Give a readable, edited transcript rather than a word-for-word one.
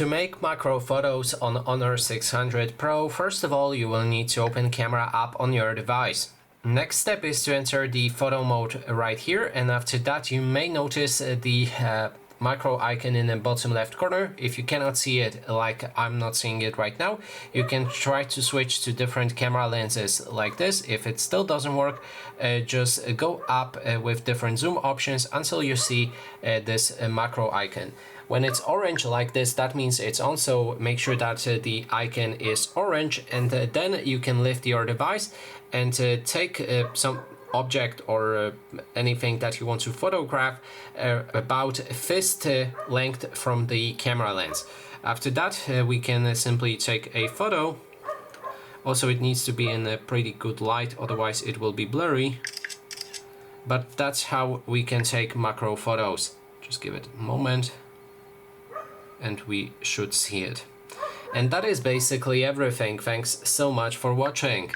To make macro photos on Honor 600 Pro, first of all you will need to open Camera app on your device. Next step is to enter the photo mode right here, and after that you may notice the macro icon in the bottom left corner. If you cannot see it, like I'm not seeing it right now, you can try to switch to different camera lenses like this. If it still doesn't work, just go up with different zoom options until you see this macro icon. When it's orange like this, that means it's on, so make sure that the icon is orange, and then you can lift your device and take some object or anything that you want to photograph about fist length from the camera lens. After that we can simply take a photo. Also it needs to be in a pretty good light, otherwise it will be blurry, but that's how we can take macro photos. Just give it a moment and we should see it. And that is basically everything. Thanks so much for watching.